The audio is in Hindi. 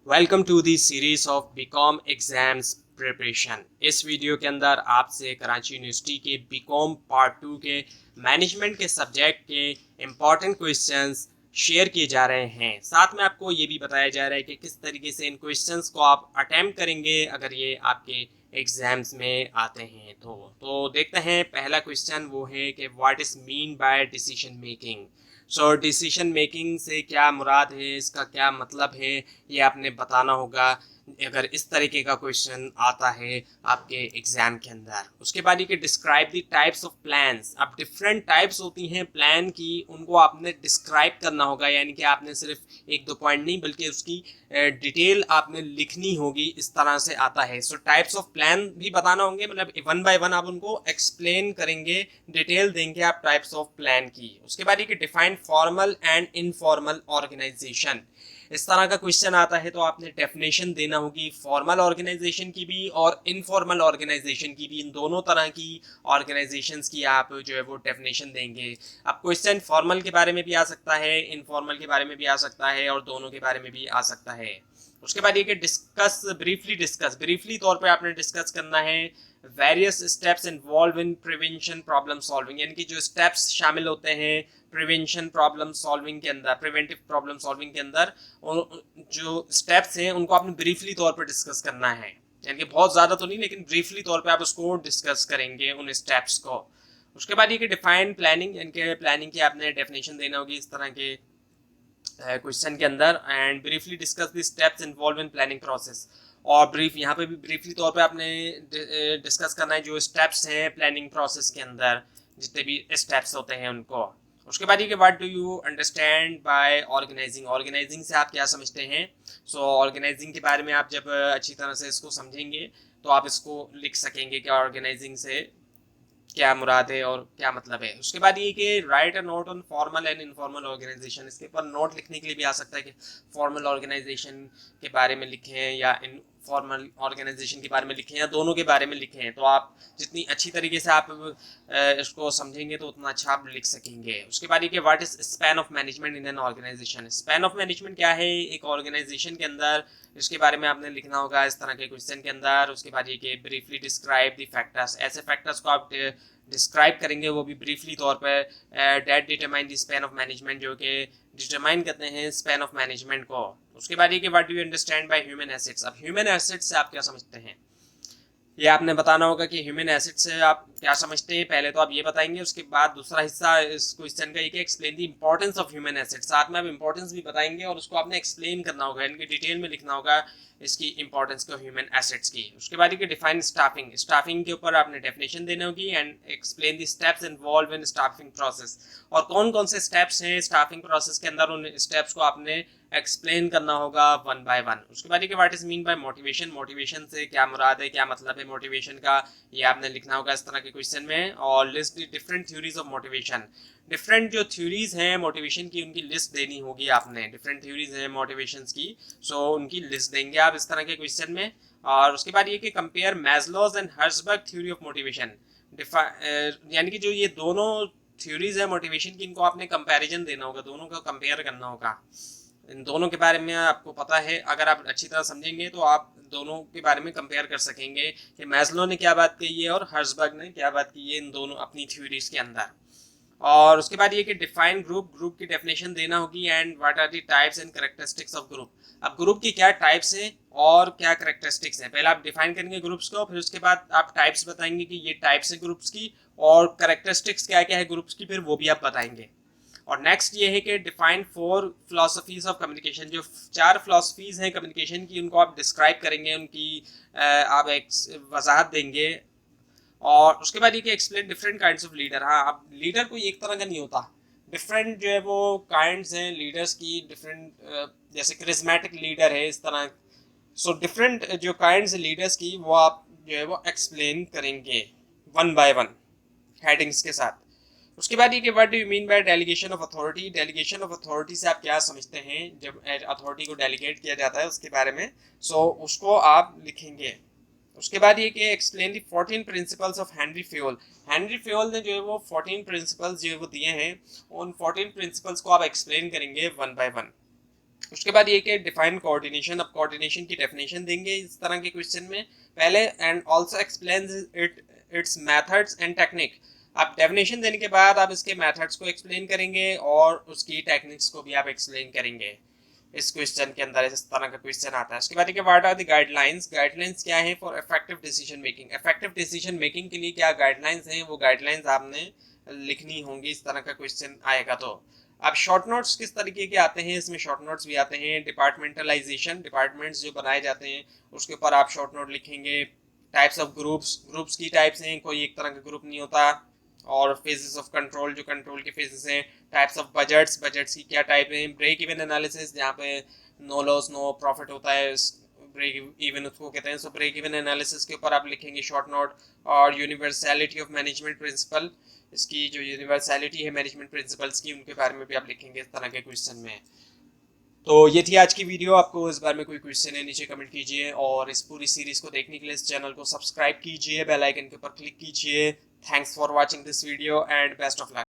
Welcome to the series of BCom exams preparation. इस वीडियो के अंदर आपसे कराची यूनिवर्सिटी के बीकॉम पार्ट 2 के मैनेजमेंट के सब्जेक्ट के इम्पॉर्टेंट क्वेश्चंस शेयर किए जा रहे हैं। साथ में आपको ये भी बताया जा रहा है कि किस तरीके से इन क्वेश्चंस को आप अटेम्प्ट करेंगे अगर ये आपके एग्जाम्स में आते हैं। तो देखते हैं, पहला क्वेश्चन वो है कि what is mean by decision making. So decision making से क्या मुराद है, इसका क्या मतलब है, ये आपने बताना होगा अगर इस तरीके का क्वेश्चन आता है आपके एग्जाम के अंदर। उसके बाद ये describe the types of plans. अब डिफरेंट टाइप्स होती हैं प्लान की, उनको आपने डिस्क्राइब करना होगा, यानी कि आपने सिर्फ एक दो पॉइंट नहीं बल्कि उसकी डिटेल आपने लिखनी होगी। इस तरह से आता है। सो टाइप्स ऑफ प्लान भी बताना होंगे, मतलब वन बाय वन आप उनको एक्सप्लेन करेंगे, डिटेल देंगे आप टाइप्स ऑफ प्लान की। उसके बाद ये define formal and informal organisation. इस तरह का क्वेश्चन आता है तो आपने डेफिनेशन देना होगी फॉर्मल ऑर्गेनाइजेशन की भी और इनफॉर्मल ऑर्गेनाइजेशन की भी। इन दोनों तरह की ऑर्गेनाइजेशंस की आप जो है वो डेफिनेशन देंगे। अब क्वेश्चन फॉर्मल के बारे में भी आ सकता है, इनफॉर्मल के बारे में भी आ सकता है और दोनों के बारे में भी आ सकता है। उसके बाद ये कि डिस्कस ब्रीफली तौर पे आपने डिस्कस करना है various steps involve in prevention problem solving, यानी कि जो स्टेप्स शामिल होते हैं प्रिवेंशन प्रॉब्लम सॉल्विंग के अंदर, प्रिवेंटिव प्रॉब्लम सॉल्विंग के अंदर जो स्टेप्स हैं उनको आपने ब्रीफली तौर पर डिस्कस करना है। यानी कि बहुत ज़्यादा तो नहीं, लेकिन ब्रीफली तौर पे आप उसको डिस्कस करेंगे उन स्टेप्स को। उसके बाद ये कि डिफाइन प्लानिंग, यानी कि प्लानिंग की आपने डेफिनेशन देना होगी इस तरह के क्वेश्चन के अंदर। And briefly discuss the steps involve in planning process. और ब्रीफ यहाँ पे भी ब्रीफली तौर पे आपने डिस्कस करना है जो स्टेप्स हैं प्लानिंग प्रोसेस के अंदर, जितने भी स्टेप्स होते हैं उनको। उसके बाद ये कि what do you understand by organising. Organising से आप क्या समझते हैं। सो ऑर्गेनाइजिंग के बारे में आप जब अच्छी तरह से इसको समझेंगे तो आप इसको लिख सकेंगे कि ऑर्गेनाइजिंग से क्या मुराद है और क्या मतलब है। उसके बाद ये कि write a note on formal and informal organisation. इसके ऊपर नोट लिखने के लिए भी आ सकता है कि फॉर्मल ऑर्गेनाइजेशन के बारे में लिखें या इनफॉर्मल ऑर्गेनाइजेशन के बारे में लिखें या दोनों के बारे में लिखें। तो आप जितनी अच्छी तरीके से आप इसको समझेंगे तो उतना अच्छा आप लिख सकेंगे। उसके बाद ये कि what is span of management in an organisation. Span of management क्या है एक ऑर्गेनाइजेशन के अंदर, इसके बारे में आपने लिखना होगा इस तरह के क्वेश्चन के अंदर। उसके बाद ये कि ब्रीफली डिस्क्राइब द फैक्टर्स। ऐसे फैक्टर्स को आप डिस्क्राइब करेंगे वो भी ब्रीफली तौर पर। That determine the span of management, जो कि डिटरमाइन करते हैं स्पैन ऑफ मैनेजमेंट को। उसके बाद ये कि what do you understand by human assets. अब ह्यूमन एसेट्स से आप क्या समझते हैं ये आपने बताना होगा कि ह्यूमन एसिड से आप क्या समझते हैं। पहले तो आप ये बताएंगे, उसके बाद दूसरा हिस्सा इस क्वेश्चन का ये कि explain the importance of human acid. साथ में आप इंपॉर्टेंस भी बताएंगे और उसको आपने एक्सप्लेन करना होगा, इनकी डिटेल में लिखना होगा इसकी इंपॉर्टेंस को ह्यूमन एसिड्स की। उसके बाद ये डिफाइन स्टाफिंग। स्टाफिंग के ऊपर आपने डेफिनेशन देनी होगी and explain the steps involve in staffing process. और कौन कौन से स्टेप्स हैं स्टाफिंग प्रोसेस के अंदर, उन स्टेप्स को आपने एक्सप्लेन करना होगा वन बाय वन। उसके बाद ये what is mean by motivation. Motivation से क्या मुराद है, क्या मतलब है मोटिवेशन का, ये आपने लिखना होगा इस तरह के क्वेश्चन में। और list the different theories of motivation. Different जो थ्योरीज हैं मोटिवेशन की उनकी लिस्ट देनी होगी आपने। डिफरेंट थ्योरीज हैं मोटिवेशन की, सो उनकी लिस्ट देंगे आप इस तरह के क्वेश्चन में। और उसके बाद ये कि compare Maslow's and Herzberg theory of motivation. यानी कि जो ये दोनों थ्योरीज है मोटिवेशन की, इनको आपने कंपैरिजन देना होगा, दोनों का कंपेयर करना होगा। इन दोनों के बारे में आपको पता है, अगर आप अच्छी तरह समझेंगे तो आप दोनों के बारे में कंपेयर कर सकेंगे कि मैस्लो ने क्या बात कही है और हर्ट्जबर्ग ने क्या बात की है इन दोनों अपनी थ्योरीज के अंदर। और उसके बाद ये कि डिफाइन ग्रुप की डेफिनेशन देना होगी and what are the types and characteristics of group. अब ग्रुप की क्या टाइप्स हैं और क्या कैरेक्टरिस्टिक्स हैं, पहले आप डिफाइन करेंगे ग्रुप्स को, फिर उसके बाद आप टाइप्स बताएंगे कि ये टाइप्स है ग्रुप्स की, और कैरेक्टरिस्टिक्स क्या क्या है ग्रुप्स की, फिर वो भी आप बताएंगे। और नेक्स्ट ये है कि डिफाइन 4 फिलोसफीज ऑफ कम्युनिकेशन। जो 4 फिलोसफीज हैं कम्युनिकेशन की, उनको आप डिस्क्राइब करेंगे, उनकी आप एक वजाहत देंगे। और उसके बाद ये कि explain different kinds of leader. हाँ, अब लीडर कोई एक तरह का नहीं होता, डिफरेंट जो है वो काइंड्स हैं लीडर्स की, डिफरेंट जैसे क्रिस्मेटिक लीडर है इस तरह। सो डिफरेंट जो काइंड्स लीडर्स की वो आप जो है वो एक्सप्लेन करेंगे वन बाय वन हेडिंग्स के साथ। उसके बाद ये कि what do you mean by delegation of authority. Delegation of authority से आप क्या समझते हैं, जब अथॉरिटी को डेलीगेट किया जाता है उसके बारे में, सो उसको आप लिखेंगे। उसके बाद ये कि explain the 14 principles of Henry Fayol. Henry Fayol ने जो है वो 14 प्रिंसिपल्स जो है वो दिए हैं, उन 14 प्रिंसिपल्स को आप एक्सप्लेन करेंगे वन बाय वन। उसके बाद ये कि डिफाइन कोऑर्डिनेशन, अब कोऑर्डिनेशन की डेफिनेशन देंगे इस तरह के क्वेश्चन में पहले, and also explains it's methods and technique. आप डेफिनेशन देने के बाद आप इसके मेथड्स को एक्सप्लेन करेंगे और उसकी टेक्निक्स को भी आप एक्सप्लेन करेंगे। इस क्वेश्चन के अंदर इस तरह का क्वेश्चन आता है। उसके बाद देखिए what are the guidelines, guidelines क्या है for effective decision making, effective decision making के लिए क्या गाइडलाइंस हैं, वो गाइडलाइंस आपने लिखनी होंगी इस तरह का क्वेश्चन आएगा। तो अब शॉर्ट नोट्स किस तरीके के आते हैं, इसमें शॉर्ट नोट्स भी आते हैं, डिपार्टमेंटलाइजेशन, डिपार्टमेंट्स जो बनाए जाते हैं उसके ऊपर आप शॉर्ट नोट लिखेंगे। टाइप्स ऑफ ग्रुप्स, ग्रुप्स की टाइप्स हैं, कोई एक तरह का ग्रुप नहीं होता। और फेजेस ऑफ कंट्रोल, जो कंट्रोल के फेजेस हैं। टाइप्स ऑफ बजट्स, बजट्स की क्या टाइप है। ब्रेक इवन एनालिसिस, जहाँ पे नो लॉस नो प्रॉफिट होता है, ब्रेक इवन उसको कहते हैं। सो ब्रेक इवन एनालिसिस के ऊपर आप लिखेंगे शॉर्ट नोट। और यूनिवर्सैलिटी ऑफ मैनेजमेंट प्रिंसिपल, इसकी जो यूनिवर्सैलिटी है मैनेजमेंट प्रिंसिपल्स की, उनके बारे में भी आप लिखेंगे इस तरह के क्वेश्चन में। तो ये थी आज की वीडियो। आपको इस बारे में कोई क्वेश्चन है नीचे कमेंट कीजिए, और इस पूरी सीरीज को देखने के लिए इस चैनल को सब्सक्राइब कीजिए, बेल आइकन के ऊपर क्लिक कीजिए। Thanks for watching this video and best of luck.